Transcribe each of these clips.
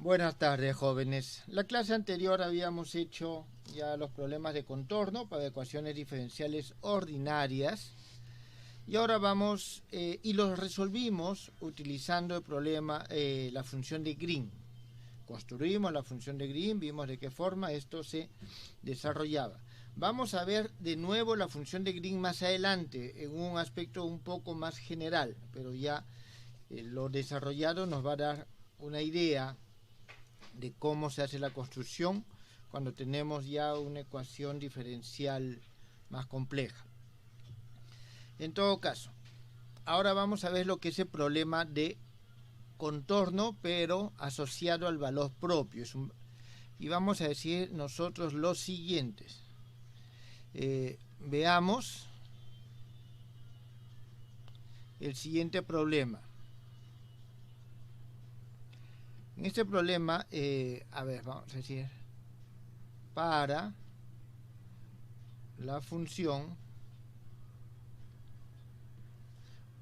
Buenas tardes, jóvenes. La clase anterior habíamos hecho ya los problemas de contorno para ecuaciones diferenciales ordinarias y ahora vamos y los resolvimos utilizando el problema, la función de Green. Construimos la función de Green, vimos de qué forma esto se desarrollaba. Vamos a ver de nuevo la función de Green más adelante en un aspecto un poco más general, pero ya lo desarrollado nos va a dar una idea de cómo se hace la construcción cuando tenemos ya una ecuación diferencial más compleja. En todo caso, ahora vamos a ver lo que es el problema de contorno, pero asociado al valor propio. Y vamos a decir nosotros los siguientes. Veamos el siguiente problema. En este problema, vamos a decir, para la función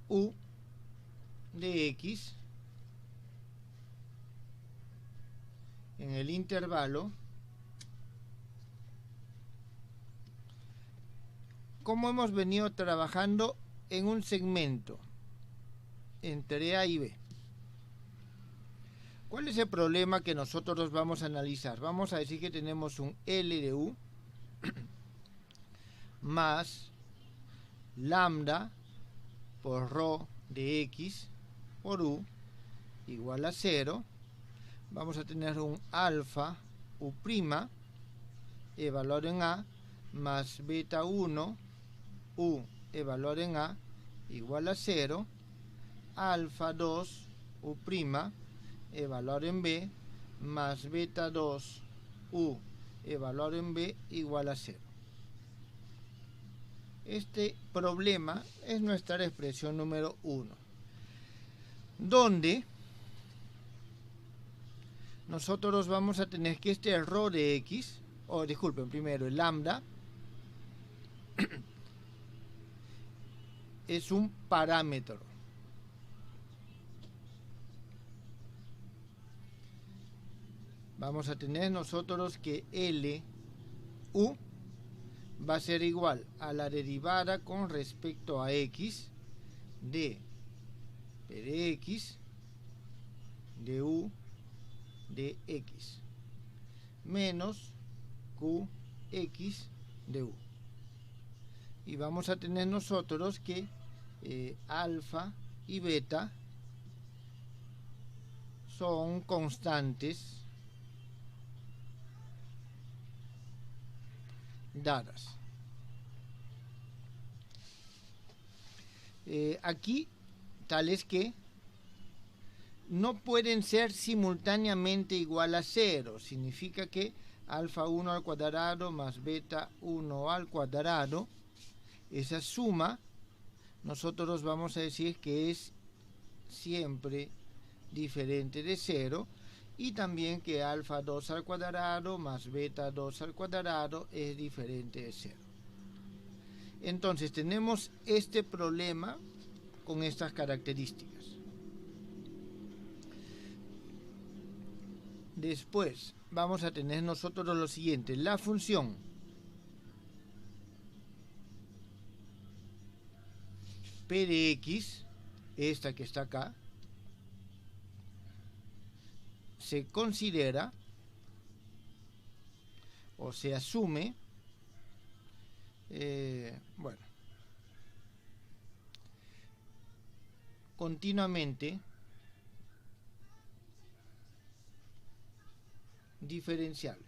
u de x en el intervalo, como hemos venido trabajando en un segmento entre A y B. ¿Cuál es el problema que nosotros vamos a analizar? Vamos a decir que tenemos un L de U más lambda por rho de x por U igual a 0. Vamos a tener un alfa U', valor en A, más beta 1 U, valor en A, igual a 0. Alfa 2 U', valor en B, más beta 2 U, valor en B, igual a 0. Este problema es nuestra expresión número 1, donde nosotros vamos a tener que este error de x, disculpen, primero el lambda, es un parámetro. Vamos a tener nosotros que L, U, va a ser igual a la derivada con respecto a x de P de x de U de x menos Qx de U. Y vamos a tener nosotros que alfa y beta son constantes dadas. Aquí, tales que no pueden ser simultáneamente igual a 0. Significa que alfa 1 al cuadrado más beta 1 al cuadrado, esa suma, nosotros vamos a decir que es siempre diferente de 0. Y también que alfa 2 al cuadrado más beta 2 al cuadrado es diferente de 0. Entonces tenemos este problema con estas características. Después vamos a tener nosotros lo siguiente. La función P de x, esta que está acá, se considera o se asume continuamente diferenciable.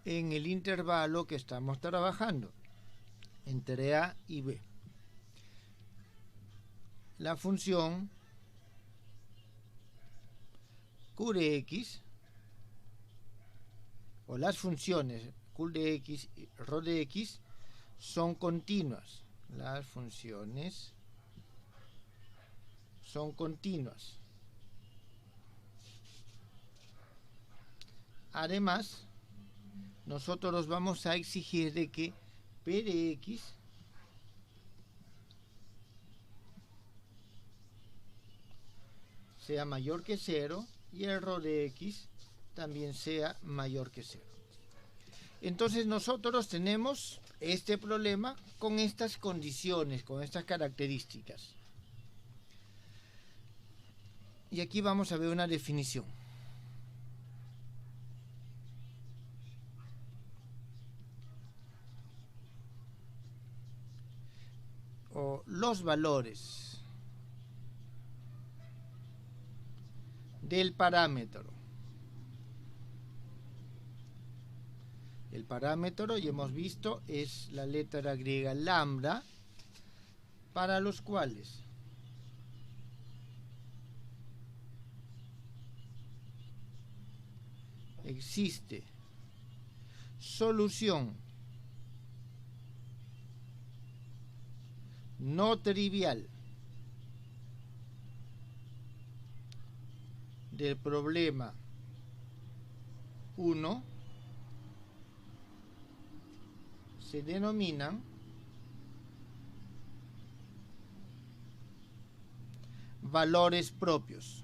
En el intervalo que estamos trabajando entre A y B. La función Q de x, o las funciones Q de x y ρ de x, son continuas. Las funciones son continuas. Además, nosotros vamos a exigir de que P de x sea mayor que 0 y el rho de x también sea mayor que 0. Entonces nosotros tenemos este problema con estas condiciones, con estas características. Y aquí vamos a ver una definición. O los valores del parámetro. El parámetro, ya hemos visto, es la letra griega lambda, para los cuales existe solución no trivial del problema 1, se denominan valores propios.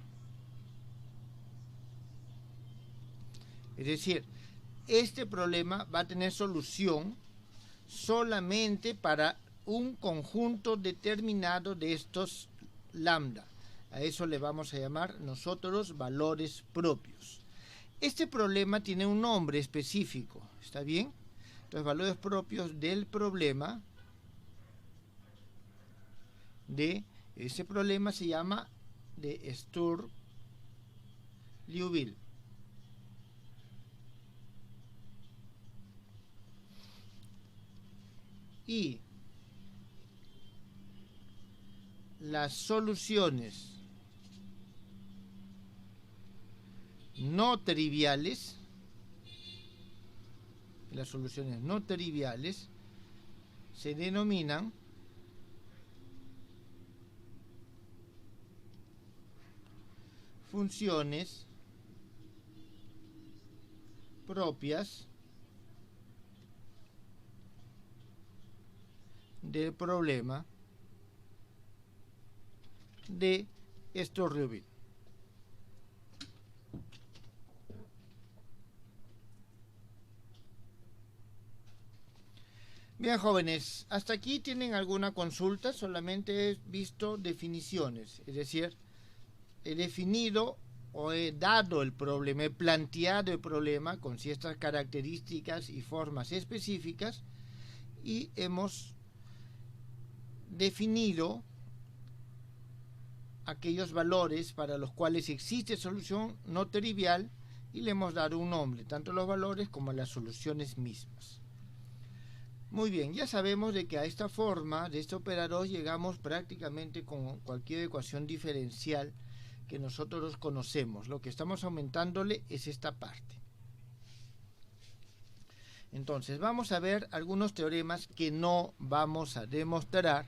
Es decir, este problema va a tener solución solamente para un conjunto determinado de estos lambda. A eso le vamos a llamar nosotros valores propios. Este problema tiene un nombre específico, ¿está bien? Entonces, valores propios del problema de ese problema se llama de Sturm-Liouville. Y las soluciones no triviales, se denominan funciones propias del problema de Sturm-Liouville. Bien, jóvenes, hasta aquí tienen alguna consulta. Solamente he visto definiciones, es decir, he definido o he dado el problema, he planteado el problema con ciertas características y formas específicas y hemos definido aquellos valores para los cuales existe solución no trivial y le hemos dado un nombre, tanto los valores como las soluciones mismas. Muy bien, ya sabemos de que a esta forma, de este operador, llegamos prácticamente con cualquier ecuación diferencial que nosotros conocemos. Lo que estamos aumentándole es esta parte. Entonces, vamos a ver algunos teoremas que no vamos a demostrar,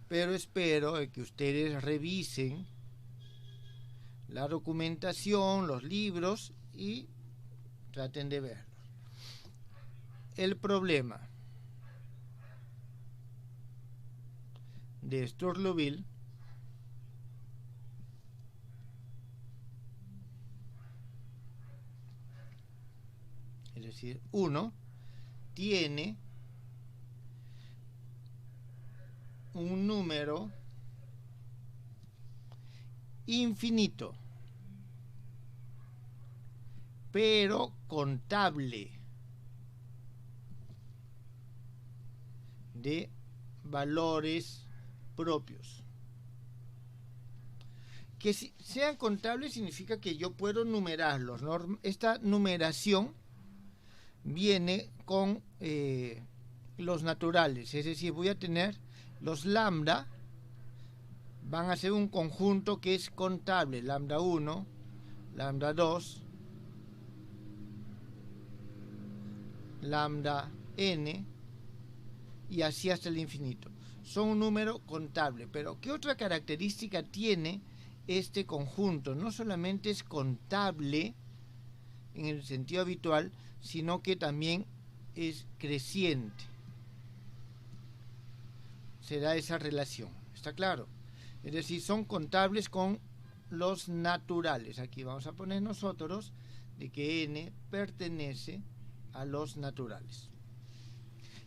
pero espero que ustedes revisen la documentación, los libros y traten de verlos. El problema de Sturm-Liouville es decir, 1 tiene un número infinito, pero contable, de valores propios. Que si sean contables significa que yo puedo numerarlos, ¿no? Esta numeración viene con los naturales, es decir, voy a tener los lambda, van a ser un conjunto que es contable, lambda 1, lambda 2, lambda n, y así hasta el infinito. Son un número contable, pero ¿qué otra característica tiene este conjunto? No solamente es contable en el sentido habitual, sino que también es creciente. Se da esa relación, ¿está claro? Es decir, son contables con los naturales. Aquí vamos a poner nosotros de que n pertenece a los naturales.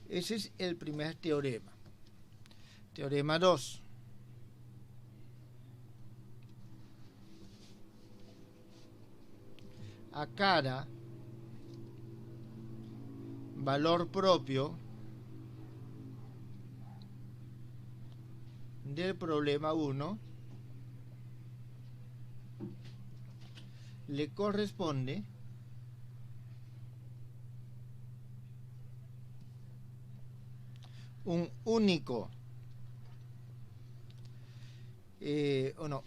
Ese es el primer teorema. Teorema 2. A cada valor propio del problema 1 le corresponde un único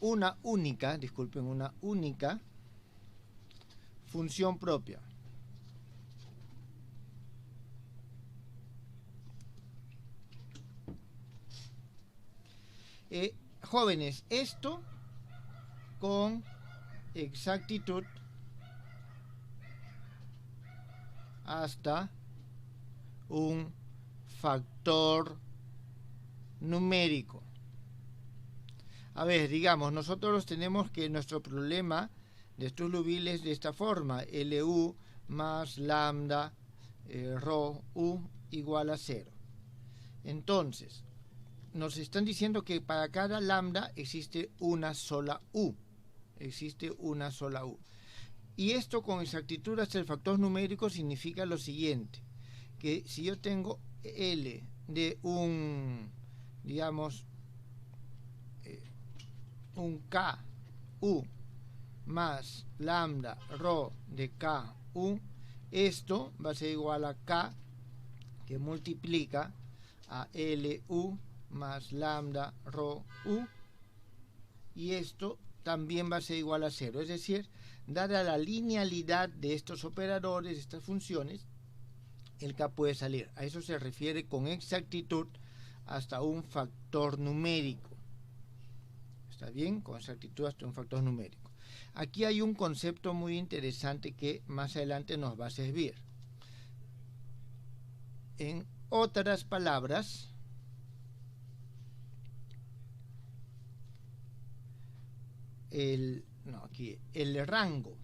una única función propia. Jóvenes, esto con exactitud hasta un factor numérico. A ver, digamos, nosotros tenemos que nuestro problema de Sturlubil es de esta forma: LU más lambda rho U igual a 0. Entonces, nos están diciendo que para cada lambda existe una sola U. Existe una sola U. Y esto con exactitud hasta el factor numérico significa lo siguiente: que si yo tengo L de un, digamos, un K U más lambda rho de K U, esto va a ser igual a K que multiplica a LU más lambda rho U, y esto también va a ser igual a 0. Es decir, dada la linealidad de estos operadores, de estas funciones, el K puede salir. A eso se refiere con exactitud hasta un factor numérico. ¿Está bien? Con exactitud hasta un factor numérico. Aquí hay un concepto muy interesante que más adelante nos va a servir. En otras palabras, el rango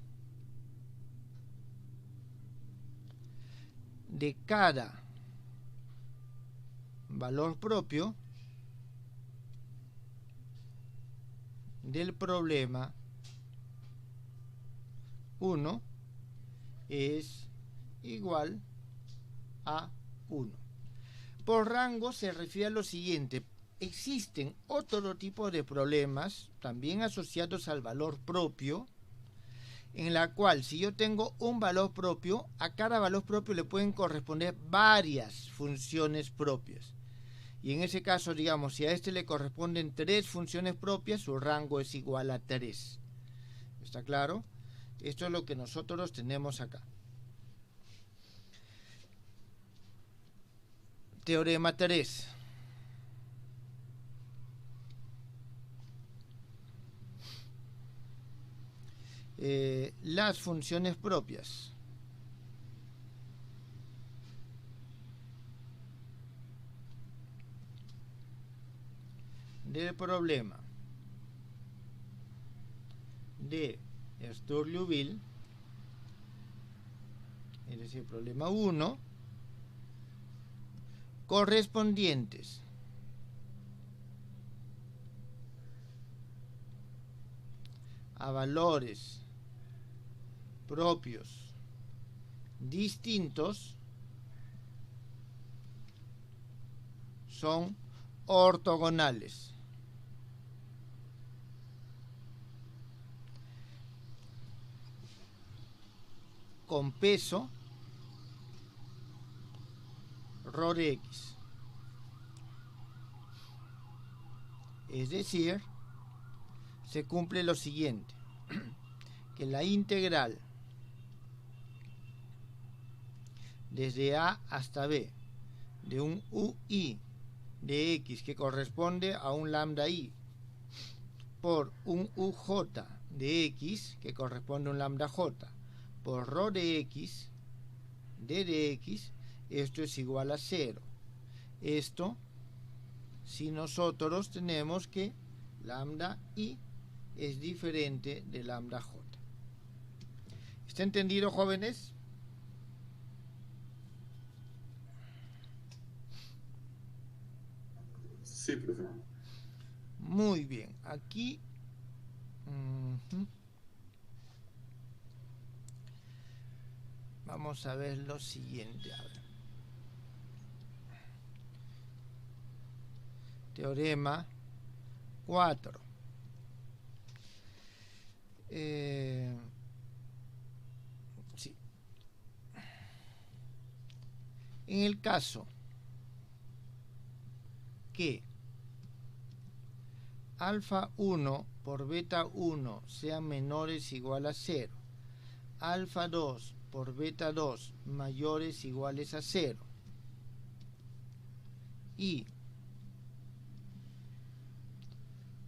de cada valor propio del problema 1 es igual a 1. Por rango se refiere a lo siguiente: existen otro tipo de problemas también asociados al valor propio, en la cual si yo tengo un valor propio, a cada valor propio le pueden corresponder varias funciones propias. Y en ese caso, digamos, si a este le corresponden 3 funciones propias, su rango es igual a 3. ¿Está claro? Esto es lo que nosotros tenemos acá. Teorema 3. Las funciones propias del problema de Sturlubil, es decir, problema 1, correspondientes a valores propios distintos son ortogonales. Con peso rho de x. Es decir, se cumple lo siguiente: que la integral desde A hasta B de un UI de x que corresponde a un lambda i por un uj de x que corresponde a un lambda j por rho de x d de x, esto es igual a 0. Esto si nosotros tenemos que lambda i es diferente de lambda j. ¿Está entendido, jóvenes? Sí, profesor. Muy bien. Aquí vamos a ver lo siguiente. A ver. Teorema 4. Sí. En el caso que alfa 1 por beta 1 sean menores o igual a 0, alfa 2 por beta 2 mayores o iguales a 0, y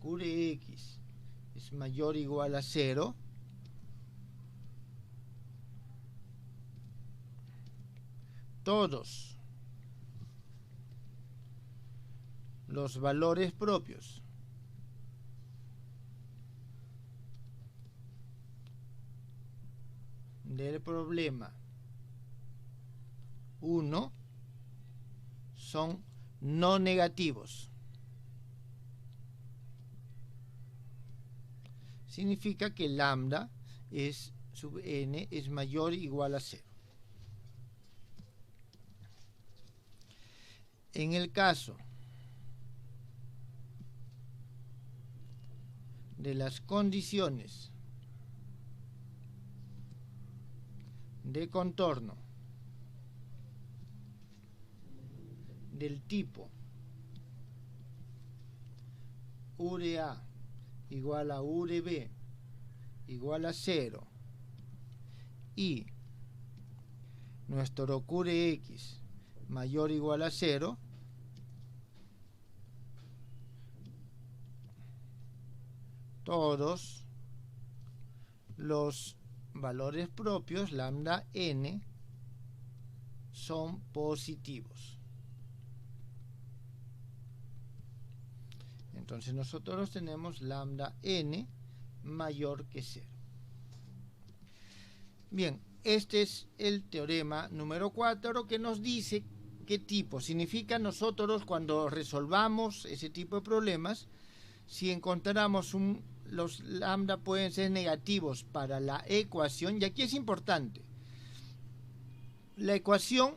Q de X es mayor o igual a 0, todos los valores propios del problema 1 son no negativos. Significa que lambda es sub n es mayor o igual a 0. En el caso de las condiciones de contorno del tipo U de A igual a U de B igual a 0 y nuestro Q de X mayor o igual a 0, todos los valores propios lambda n son positivos. Entonces nosotros tenemos lambda n mayor que 0. Bien, este es el teorema número 4 que nos dice qué tipo. Significa nosotros cuando resolvamos ese tipo de problemas, si encontramos los lambda pueden ser negativos para la ecuación, y aquí es importante, la ecuación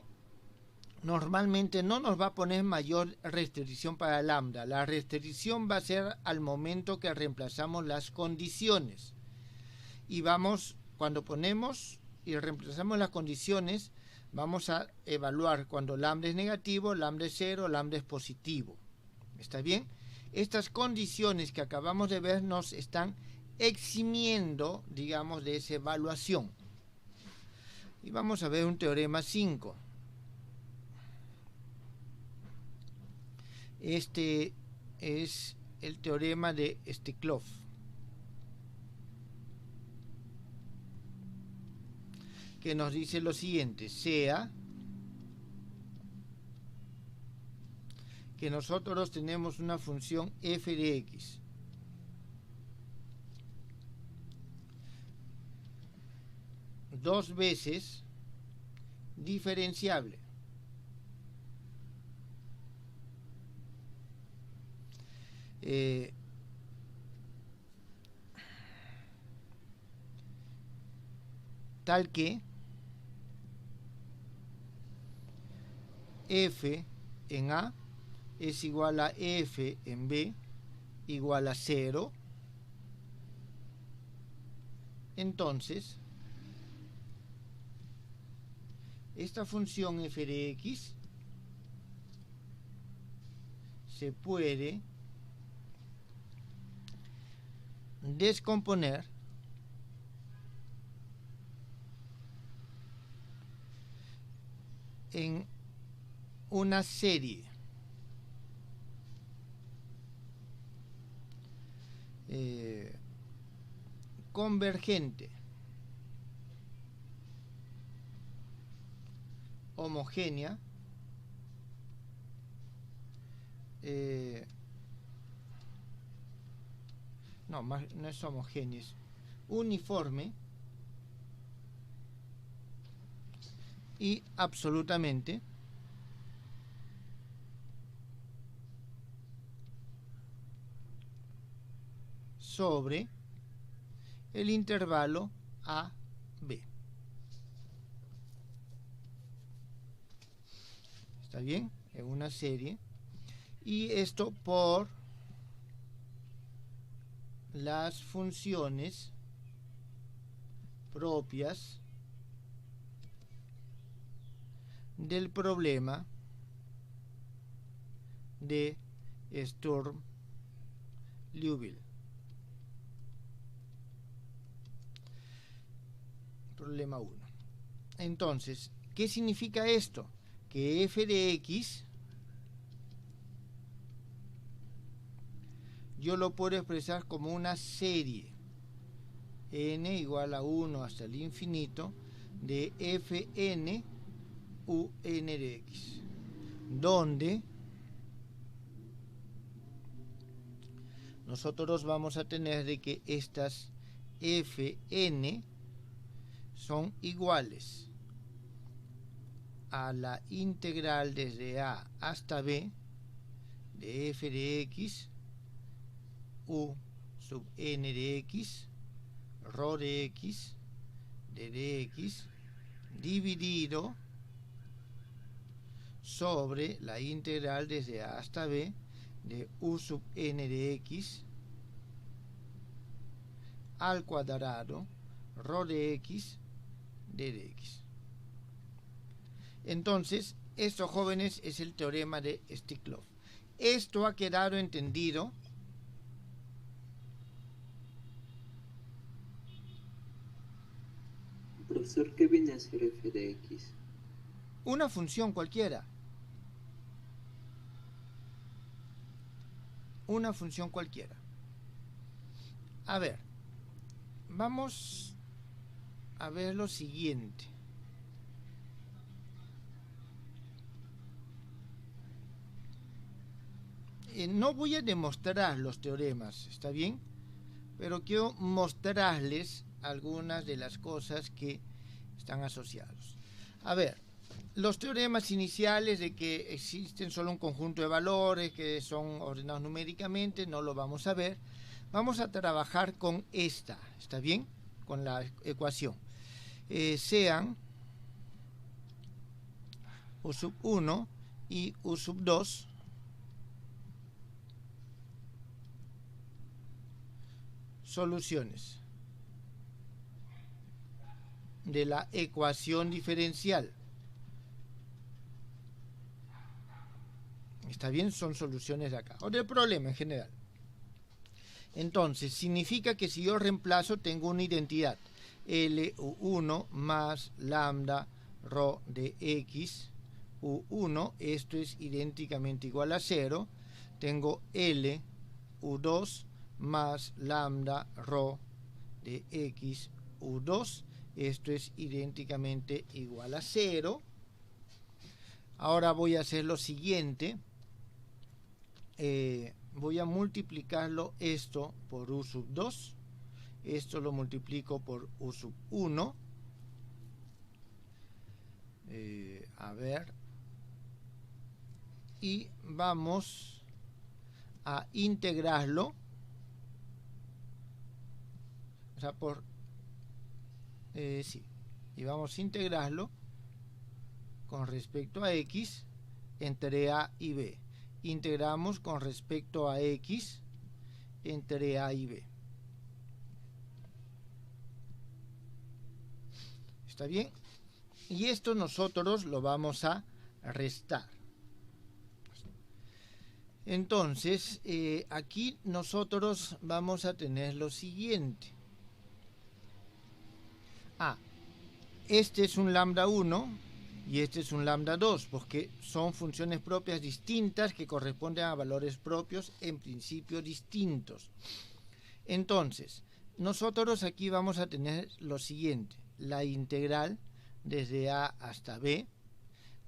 normalmente no nos va a poner mayor restricción para lambda. La restricción va a ser al momento que reemplazamos las condiciones. Y vamos, cuando ponemos y reemplazamos las condiciones, vamos a evaluar cuando lambda es negativo, lambda es 0, lambda es positivo. ¿Está bien? Estas condiciones que acabamos de ver nos están eximiendo, digamos, de esa evaluación. Y vamos a ver un teorema 5. Este es el teorema de Steklov. Que nos dice lo siguiente: sea que nosotros tenemos una función f de x dos veces diferenciable tal que f en A es igual a f en B igual a 0, entonces esta función f de x se puede descomponer en una serie convergente homogénea no es homogéneo, es uniforme y absolutamente sobre el intervalo AB. ¿Está bien? En una serie. Y esto por las funciones propias del problema de Sturm-Liouville. Problema 1. Entonces, ¿qué significa esto? Que f de x yo lo puedo expresar como una serie n igual a 1 hasta el infinito de fn un de x, donde nosotros vamos a tener de que estas fn son iguales a la integral desde a hasta b de f de x u sub n de x rho de x de dx dividido sobre la integral desde a hasta b de u sub n de x al cuadrado rho de x de dx. Entonces, esto, jóvenes, es el teorema de Stikloff. Esto ha quedado entendido. Profesor, ¿qué viene a ser f de x? Una función cualquiera. Una función cualquiera. A ver, vamos a ver lo siguiente. No voy a demostrar los teoremas, ¿está bien? Pero quiero mostrarles algunas de las cosas que están asociados. A ver, los teoremas iniciales de que existen solo un conjunto de valores que son ordenados numéricamente, no lo vamos a ver. Vamos a trabajar con esta, ¿está bien? Con la ecuación. Sean u sub 1 y u sub 2 soluciones de la ecuación diferencial. ¿Está bien? Son soluciones de acá. O del problema en general. Entonces, significa que si yo reemplazo, tengo una identidad. L1 más lambda rho de x u1, esto es idénticamente igual a 0. Tengo L2 más lambda rho de x u2, esto es idénticamente igual a 0. Ahora voy a hacer lo siguiente. Voy a multiplicarlo esto por u sub 2. Esto lo multiplico por u sub 1. A ver. Y vamos a integrarlo. O sea, sí. Y vamos a integrarlo con respecto a x entre a y b. Integramos con respecto a x entre a y b. ¿Está bien? Y esto nosotros lo vamos a restar. Entonces, aquí nosotros vamos a tener lo siguiente. Este es un lambda 1 y este es un lambda 2, porque son funciones propias distintas que corresponden a valores propios en principio distintos. Entonces, nosotros aquí vamos a tener lo siguiente: la integral desde a hasta b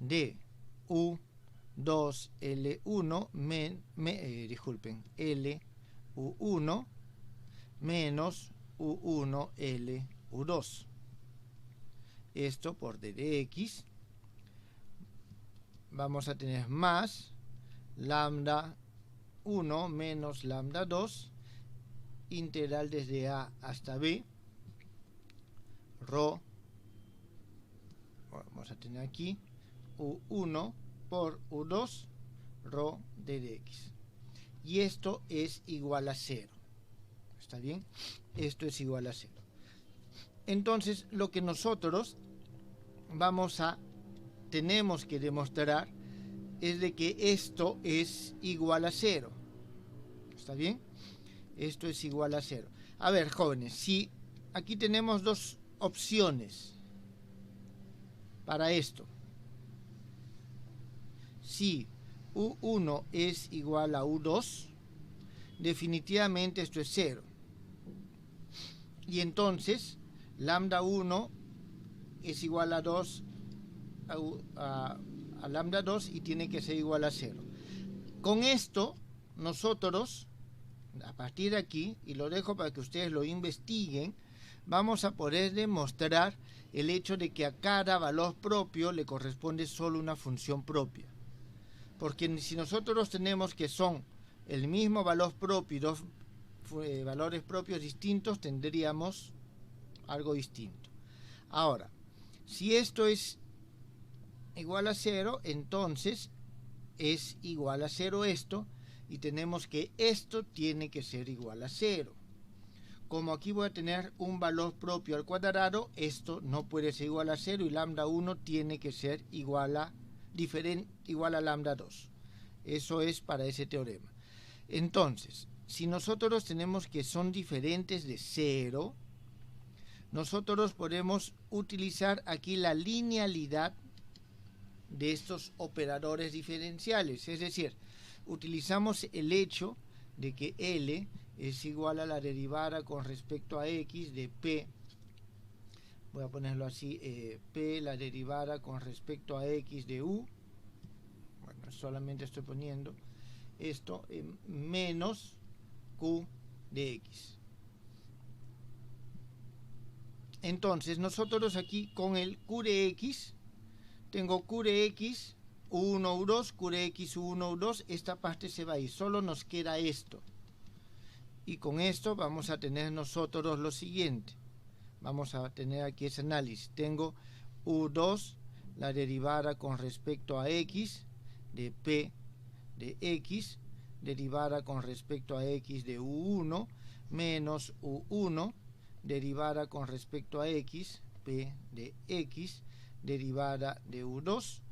de u2 L1 disculpen, L u1 menos U1 L U2. Esto por d de x. Vamos a tener más lambda 1 menos lambda 2, integral desde a hasta b, rho, vamos a tener aquí U1 por U2, rho d de x. Y esto es igual a 0. ¿Está bien? Esto es igual a 0. Entonces, lo que nosotros tenemos que demostrar es de que esto es igual a 0. ¿Está bien? Esto es igual a 0. A ver, jóvenes, si aquí tenemos dos opciones para esto. Si U1 es igual a U2, definitivamente esto es 0. Y entonces, lambda 1 es igual a 2 a lambda 2 y tiene que ser igual a 0. Con esto, nosotros, a partir de aquí, y lo dejo para que ustedes lo investiguen, vamos a poder demostrar el hecho de que a cada valor propio le corresponde solo una función propia. Porque si nosotros tenemos que son el mismo valor propio y dos valores propios distintos, tendríamos algo distinto. Ahora, si esto es igual a 0, entonces es igual a 0 esto, y tenemos que esto tiene que ser igual a 0. Como aquí voy a tener un valor propio al cuadrado, esto no puede ser igual a 0 y lambda 1 tiene que ser igual a lambda 2. Eso es para ese teorema. Entonces, si nosotros tenemos que son diferentes de 0, nosotros podemos utilizar aquí la linealidad de estos operadores diferenciales. Es decir, utilizamos el hecho de que L es igual a la derivada con respecto a X de P. Voy a ponerlo así, P la derivada con respecto a X de U. Bueno, solamente estoy poniendo esto menos Q de X. Entonces, nosotros aquí con el Q de X, tengo Q de X, U1, U2, Q de X, U1, U2, esta parte se va a ir, solo nos queda esto. Y con esto vamos a tener nosotros lo siguiente. Vamos a tener aquí ese análisis. Tengo U2, la derivada con respecto a X de P de X, derivada con respecto a X de U1, menos U1, derivada con respecto a X, P de X, derivada de U2.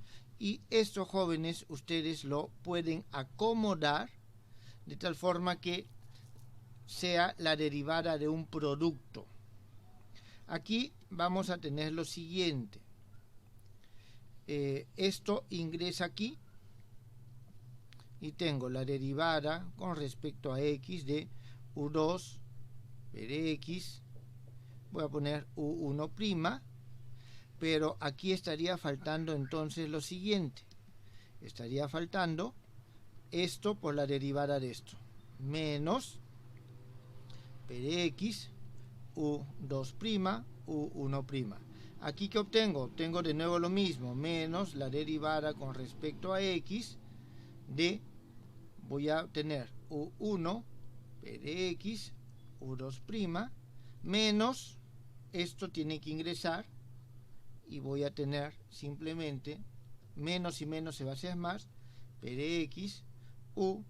Y esto, jóvenes, ustedes lo pueden acomodar de tal forma que sea la derivada de un producto. Aquí vamos a tener lo siguiente. Esto ingresa aquí y tengo la derivada con respecto a X de U2 P de X. Voy a poner U1', pero aquí estaría faltando entonces lo siguiente. Estaría faltando esto por la derivada de esto, menos P de X, U2', U1'. Aquí, ¿qué obtengo? Obtengo de nuevo lo mismo, menos la derivada con respecto a X de, voy a tener U1, P de X, U2', menos, esto tiene que ingresar, y voy a tener simplemente, menos y menos se va a hacer más, P de X, U2',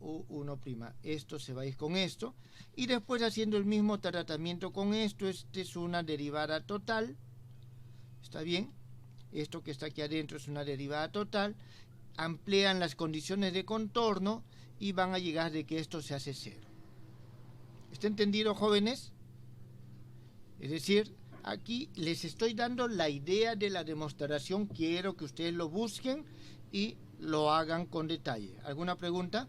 U1'. Esto se va a ir con esto. Y después haciendo el mismo tratamiento con esto, este es una derivada total. ¿Está bien? Esto que está aquí adentro es una derivada total. Amplían las condiciones de contorno y van a llegar de que esto se hace 0. ¿Está entendido, jóvenes? Es decir, aquí les estoy dando la idea de la demostración. Quiero que ustedes lo busquen y lo hagan con detalle. ¿Alguna pregunta?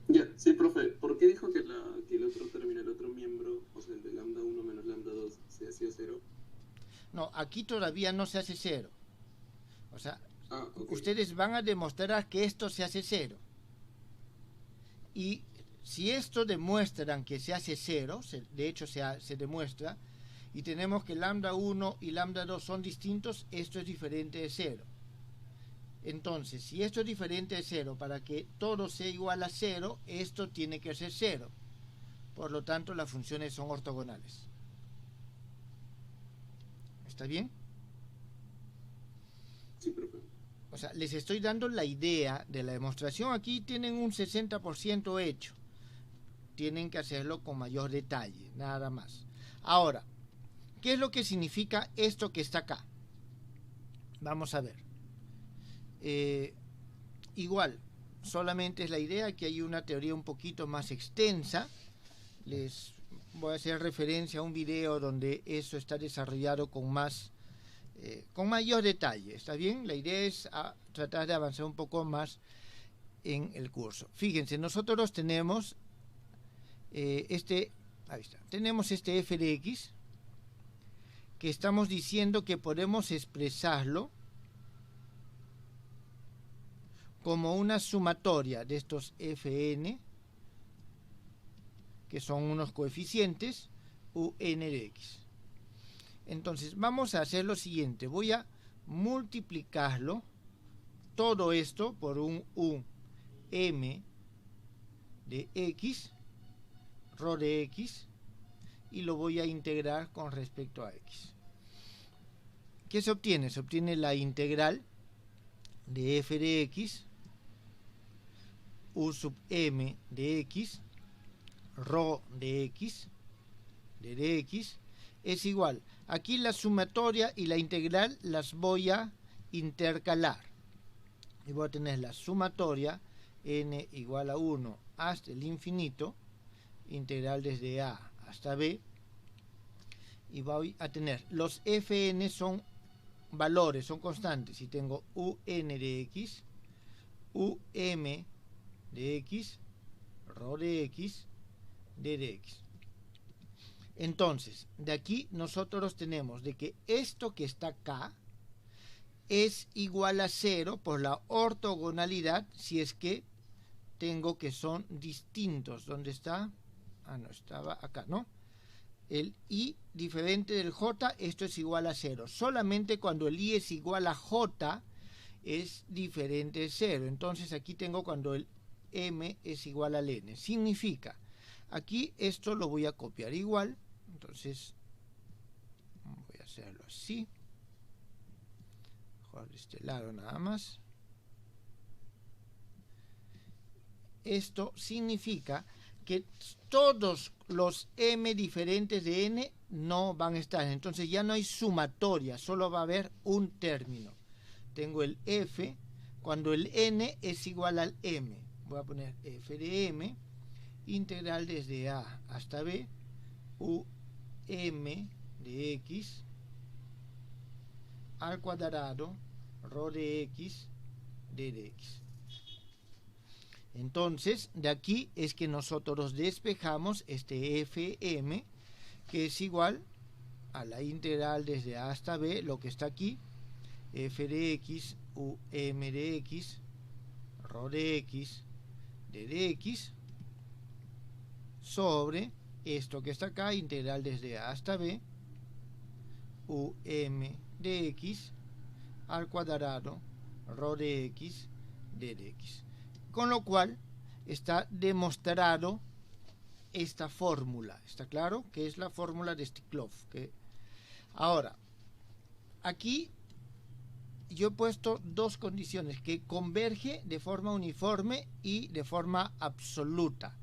Ya, sí, profe. ¿Por qué dijo que el otro término, el otro miembro, o sea, el de lambda 1 menos lambda 2, se hacía 0? No, aquí todavía no se hace 0. O sea, okay. Ustedes van a demostrar que esto se hace 0. Y si esto demuestran que se hace cero, de hecho se demuestra, y tenemos que lambda 1 y lambda 2 son distintos, esto es diferente de 0. Entonces, si esto es diferente de 0, para que todo sea igual a 0, esto tiene que ser 0. Por lo tanto, las funciones son ortogonales. ¿Está bien? Sí, profe. O sea, les estoy dando la idea de la demostración. Aquí tienen un 60% hecho. Tienen que hacerlo con mayor detalle, nada más. Ahora, ¿qué es lo que significa esto que está acá? Vamos a ver. Igual, solamente es la idea que hay una teoría un poquito más extensa. Les voy a hacer referencia a un video donde eso está desarrollado con mayor detalle. ¿Está bien? La idea es tratar de avanzar un poco más en el curso. Fíjense, nosotros tenemos ahí está, tenemos este f de x que estamos diciendo que podemos expresarlo como una sumatoria de estos fn, que son unos coeficientes, un de x. Entonces vamos a hacer lo siguiente, voy a multiplicarlo, todo esto, por un m de x, rho de x, y lo voy a integrar con respecto a x. ¿Qué se obtiene? Se obtiene la integral de f de x, u sub m de x, rho de x, de dx, es igual. Aquí la sumatoria y la integral las voy a intercalar. Y voy a tener la sumatoria n igual a 1 hasta el infinito, integral desde a hasta b. Y voy a tener los fn son valores, son constantes. Y tengo un de x, um de x, rho de x, d de x. Entonces, de aquí nosotros tenemos de que esto que está acá es igual a 0 por la ortogonalidad, si es que tengo que son distintos. ¿Dónde está? Ah, no, estaba acá, ¿no? El i diferente del j, esto es igual a 0. Solamente cuando el i es igual a j es diferente de 0. Entonces aquí tengo cuando el m es igual al n. Significa, aquí esto lo voy a copiar igual. Entonces voy a hacerlo así. Mejor de este lado nada más. Esto significa que todos los m diferentes de n no van a estar. Entonces ya no hay sumatoria, solo va a haber un término. Tengo el f cuando el n es igual al m. Voy a poner f de m, integral desde a hasta b, u m de x al cuadrado, rho de x, d de x. Entonces, de aquí es que nosotros despejamos este fm, que es igual a la integral desde a hasta b, lo que está aquí, f de x, u m de x, rho de x, d de x, sobre esto que está acá, integral desde a hasta b, u m de x, al cuadrado, rho de x, d de x. Con lo cual está demostrado esta fórmula, ¿está claro? Que es la fórmula de Stiklov. Ahora, aquí yo he puesto dos condiciones, que converge de forma uniforme y de forma absoluta.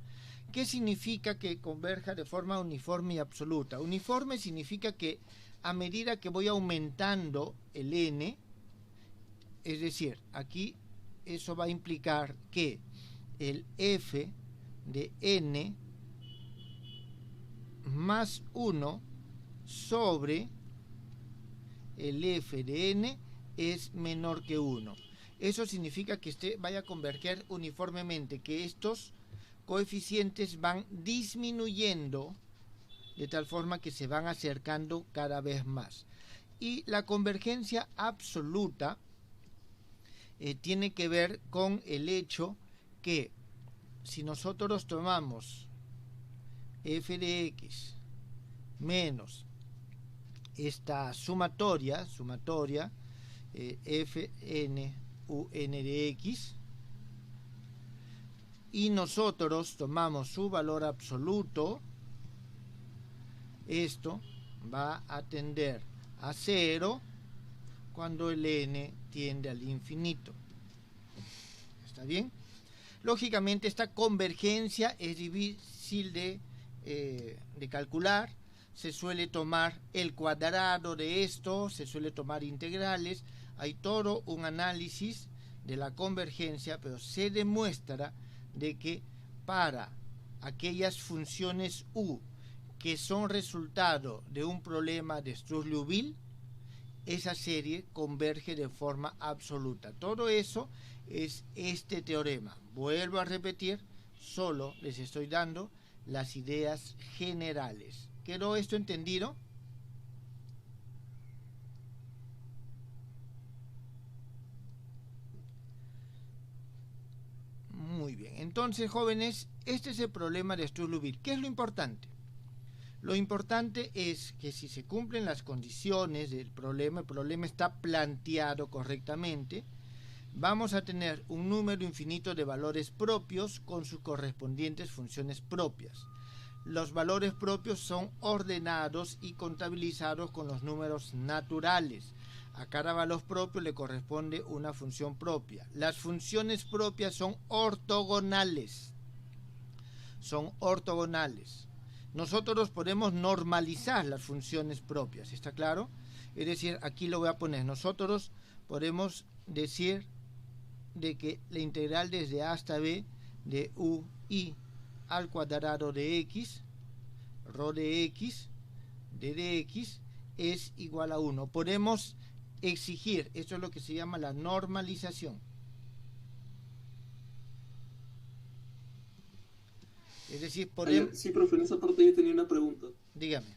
¿Qué significa que converja de forma uniforme y absoluta? Uniforme significa que a medida que voy aumentando el n, es decir, aquí eso va a implicar que el f de n más 1 sobre el f de n es menor que 1. Eso significa que vaya a converger uniformemente, que estos coeficientes van disminuyendo de tal forma que se van acercando cada vez más. Y la convergencia absoluta tiene que ver con el hecho que si nosotros tomamos f de x menos esta sumatoria fn un de x, y nosotros tomamos su valor absoluto, esto va a tender a 0 cuando el n tiende al infinito. ¿Está bien? Lógicamente esta convergencia es difícil de calcular. Se suele tomar el cuadrado de esto, se suele tomar integrales. Hay todo un análisis de la convergencia, pero se demuestra de que para aquellas funciones u que son resultado de un problema de Struss-Liouville, esa serie converge de forma absoluta. Todo eso es este teorema. Vuelvo a repetir, solo les estoy dando las ideas generales. ¿Quedó esto entendido? Muy bien. Entonces, jóvenes, este es el problema de Struss-Liouville. ¿Qué es lo importante? Lo importante es que si se cumplen las condiciones del problema, el problema está planteado correctamente, vamos a tener un número infinito de valores propios con sus correspondientes funciones propias. Los valores propios son ordenados y contabilizados con los números naturales. A cada valor propio le corresponde una función propia. Las funciones propias son ortogonales. Nosotros podemos normalizar las funciones propias, ¿está claro? Es decir, aquí lo voy a poner. Nosotros podemos decir de que la integral desde a hasta b de ui al cuadrado de x, rho de x, d de x, es igual a 1. Podemos exigir, esto es lo que se llama la normalización. Es decir, podemos... Sí, profe, en esa parte yo tenía una pregunta. Dígame.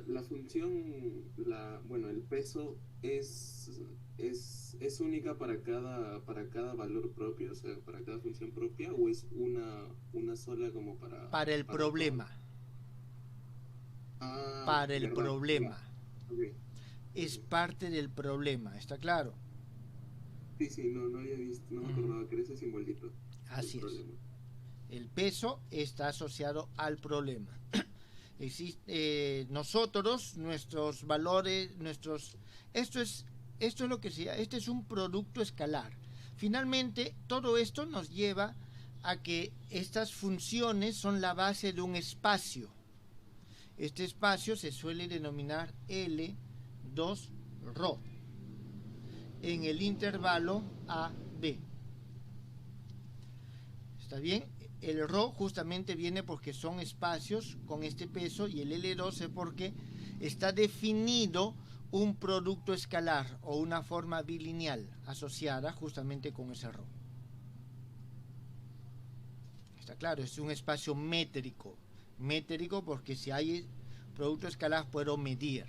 La función, el peso es única para cada valor propio, o sea, para cada función propia, o es una sola como para el problema. Para el problema. Okay. Es parte del problema, ¿está claro? Sí, no había visto, no me acordaba que era ese simbolito. Así es. El peso está asociado al problema. Nosotros, nuestros valores, esto es lo que sea, este es un producto escalar. Finalmente, todo esto nos lleva a que estas funciones son la base de un espacio. Este espacio se suele denominar L2ρ en el intervalo AB. ¿Está bien? El ρ justamente viene porque son espacios con este peso, y el L2 es porque está definido un producto escalar o una forma bilineal asociada justamente con ese ρ. Está claro, es un espacio métrico. Métrico porque si hay producto escalar puedo medir.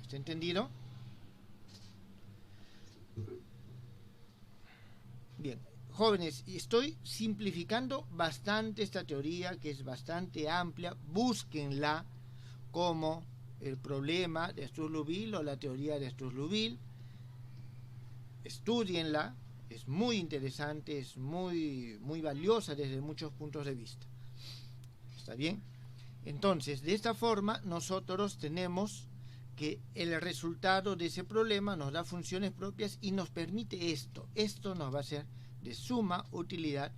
¿Está entendido? Bien. Jóvenes, estoy simplificando bastante esta teoría, que es bastante amplia. Búsquenla como el problema de Struss-Liouville o la teoría de Struss-Liouville. Estudienla, es muy interesante, es muy valiosa desde muchos puntos de vista. ¿Está bien? Entonces, de esta forma, nosotros tenemos que el resultado de ese problema nos da funciones propias y nos permite esto. Esto nos va a ser de suma utilidad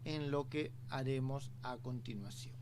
en lo que haremos a continuación.